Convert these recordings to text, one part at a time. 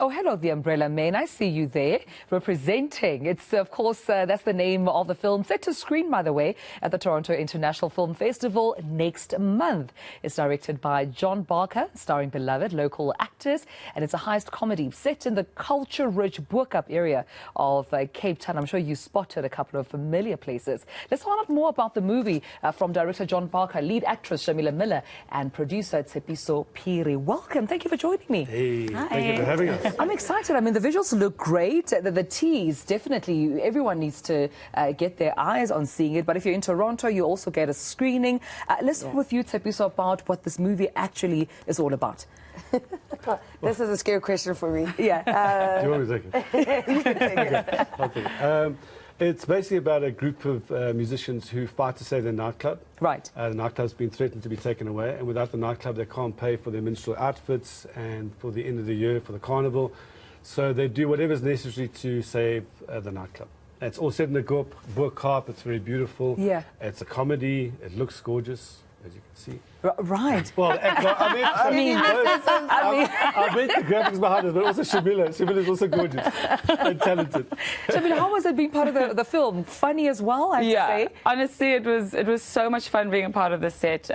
Oh, hello, the Umbrella Man. I see you there representing. It's, of course, that's the name of the film, set to screen, by the way, at the Toronto International Film Festival next month. It's directed by John Barker, starring beloved local actors, and it's a heist comedy set in the culture-rich Bo-Kaap area of Cape Town. I'm sure you spotted a couple of familiar places. Let's find out more about the movie from director John Barker, lead actress Shamilla Miller, and producer Tshepiso Phiri. Welcome. Thank you for joining me. Hey, Hi. Thank you for having us. I'm excited. I mean, the visuals look great. The tease, definitely, everyone needs to get their eyes on seeing it. But if you're in Toronto, you also get a screening. Let's start with you, Tshepiso, about what this movie actually is all about. This is a scary question for me. Yeah. Do you want me to take it? You can take it. Okay, I'll take it. It's basically about a group of musicians who fight to save their nightclub. Right. The nightclub's been threatened to be taken away, and without the nightclub, they can't pay for their minstrel outfits and for the end of the year, for the carnival. So they do whatever's necessary to save the nightclub. It's all set in the Bo-Kaap. It's very beautiful. Yeah. It's a comedy. It looks gorgeous, as you can see. Right. Well, I mean, the graphics behind it, but also Shamilla. Shamilla is also gorgeous and talented. Shamilla, how was it being part of the film? Funny as well, I have to say. Honestly, it was so much fun being a part of the set.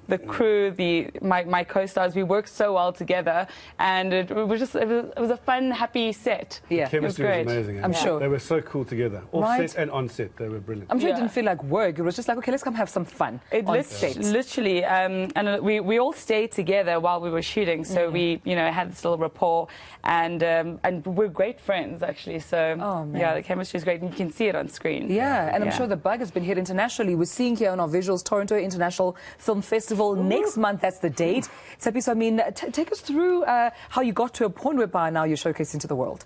The crew, my co-stars, we worked so well together, and it was a fun, happy set. Yeah, The chemistry was amazing. I'm sure they were so cool together, off set and on set. They were brilliant. I'm sure it didn't feel like work. It was just like, okay, let's come have some fun on set. Literally, and we all stayed together while we were shooting, so we, had this little rapport, and we're great friends actually. So yeah, the chemistry is great, and you can see it on screen. Yeah, and I'm sure the bug has been here internationally. We're seeing here on our visuals, Toronto International Film Festival next month. That's the date. Tshepiso, I mean, take us through how you got to a point whereby now you're showcasing to the world.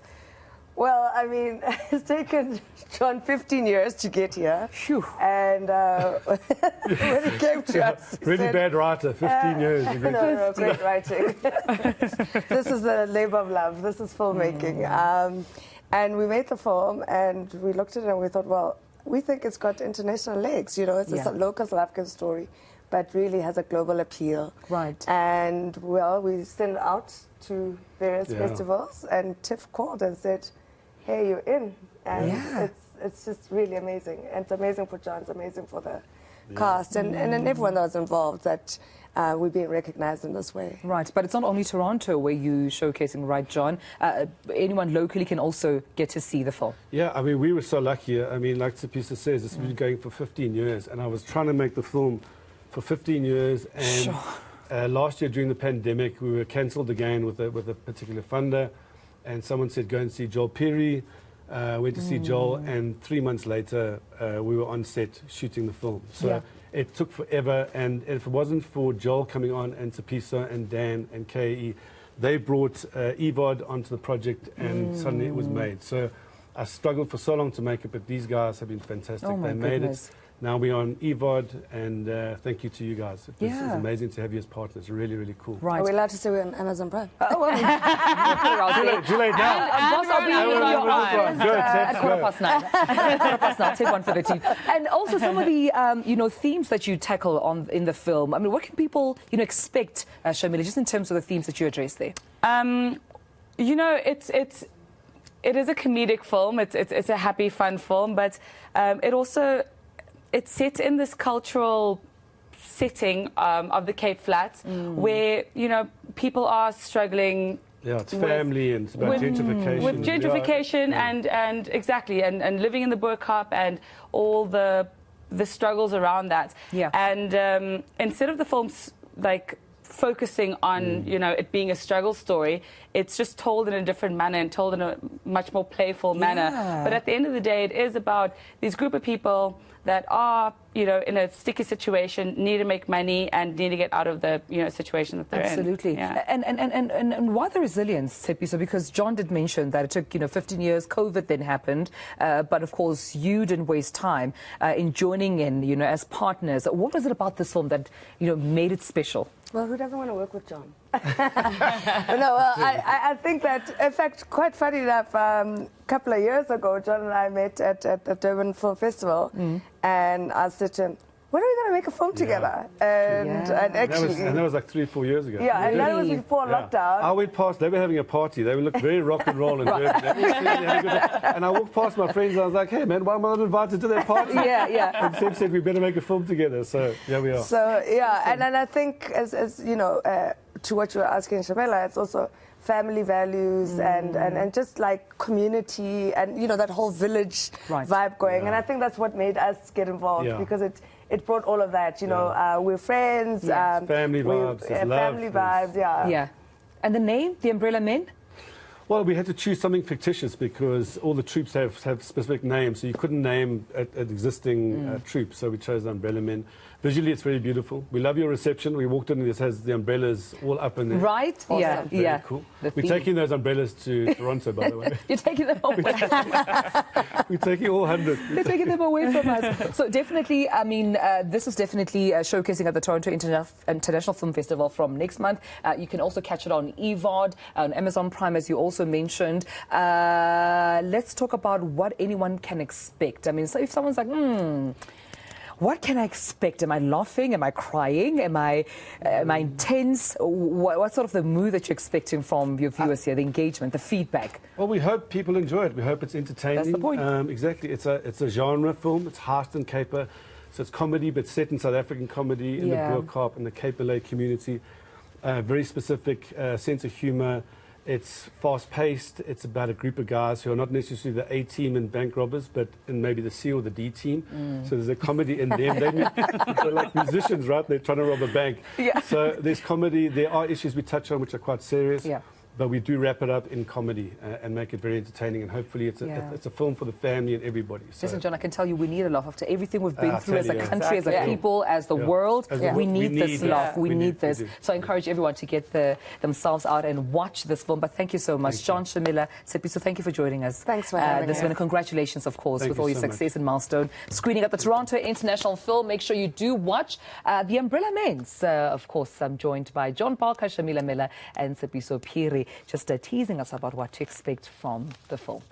Well, I mean, it's taken John 15 years to get here. Phew. And when it came to us... Really said, bad writer, 15 years. No, great writing. This is a labor of love. This is filmmaking. And we made the film, and we looked at it and we thought, well, we think it's got international legs. It's a local South African story, but really has a global appeal. Right. And, well, we sent it out to various festivals, and TIFF called and said, hey, you're in. And it's just really amazing. And it's amazing for John, it's amazing for the cast, and everyone that was involved, that we're being recognized in this way. Right, but it's not only Toronto where you're showcasing, right, John? Anyone locally can also get to see the film. Yeah, I mean, we were so lucky. I mean, like Tshepiso says, it's been going for 15 years, and I was trying to make the film for 15 years, and last year during the pandemic, we were cancelled again with a particular funder, and someone said, go and see Joel Phiri. Went to see Joel, and 3 months later, we were on set shooting the film. So it took forever, and if it wasn't for Joel coming on, and Tshepiso and Dan and KE, they brought eVOD onto the project, and suddenly it was made. So I struggled for so long to make it, but these guys have been fantastic. They made it. Now we're on eVOD, and thank you to you guys. It's amazing to have you as partners. Really, really cool. Right. Are we allowed to say we're on Amazon Prime? Too late now. Boss, I'll be in your arms. At 9:15. Take one for the team. And also some of the, themes that you tackle in the film. I mean, what can people, expect, Shamilla, just in terms of the themes that you address there? It is a comedic film. It's a happy, fun film, but it's set in this cultural setting of the Cape Flats, where people are struggling. Yeah, it's family, and it's about gentrification. With gentrification and exactly, and living in the Bo-Kaap and all the struggles around that. Yeah. And instead of the film's focusing on it being a struggle story, it's just told in a different manner and told in a much more playful manner. But at the end of the day, it is about this group of people that are in a sticky situation, need to make money and need to get out of the situation that they're in. Absolutely. And why the resilience, Tshepiso? Because John did mention that it took 15 years. COVID then happened, but of course you didn't waste time in joining in as partners. What was it about this film that made it special? Well, who doesn't want to work with John? I think that, in fact, quite funny enough, a couple of years ago, John and I met at the Durban Film Festival, and I said to him, when are we going to make a film together? And actually... that was like 3-4 years ago. Yeah, and that was before lockdown. I went past, they were having a party. They looked very rock and roll. And I walked past my friends and I was like, hey, man, why am I not invited to that party? And Seb said, we better make a film together. So, here we are. So, and I think, as you know, to what you were asking, Shamilla, it's also family values and just like community and, you know, that whole village vibe going. And I think that's what made us get involved because it brought all of that, you know, we're friends. Family vibes. Family vibes, And the name, the Umbrella Men? Well, we had to choose something fictitious because all the troops have specific names, so you couldn't name an existing troop, so we chose the Umbrella Men. Visually, it's very beautiful. We love your reception. We walked in and this has the umbrellas all up in there. Right? Awesome. Very cool. We're taking those umbrellas to Toronto, by the way. You're taking them away. We're taking all 100. They're taking them away from us. So definitely, I mean, this is definitely showcasing at the Toronto International Film Festival from next month. You can also catch it on eVOD, on Amazon Prime, as you also mentioned. Let's talk about what anyone can expect. I mean, so if someone's like, what can I expect? Am I laughing? Am I crying? Am I intense? What sort of the mood that you're expecting from your viewers here, the engagement, the feedback? Well, we hope people enjoy it. We hope it's entertaining. That's the point. Exactly. It's a genre film. It's heist and caper. So it's comedy, but set in South African comedy in the Bo-Kaap and the Cape Malay community. Very specific sense of humour. It's fast-paced. It's about a group of guys who are not necessarily the A team in bank robbers, but in maybe the C or the D team. So there's a comedy in them. They're like musicians, right? They're trying to rob a bank. So there's comedy. There are issues we touch on which are quite serious. But we do wrap it up in comedy and make it very entertaining, and hopefully it's a film for the family and everybody. So. Listen, John, I can tell you we need a laugh after everything we've been through as a country, as a people, as the world. We need this laugh. We need this. So I encourage everyone to get themselves out and watch this film. But thank you so much. John, Shamilla, Tshepiso, thank you for joining us. Thanks for having us. And congratulations, of course, with all your success and milestone. Screening at the Toronto International Film. Make sure you do watch The Umbrella Men. Of course, I'm joined by John Parker, Shamilla Miller and Tshepiso Phiri, just teasing us about what to expect from the film.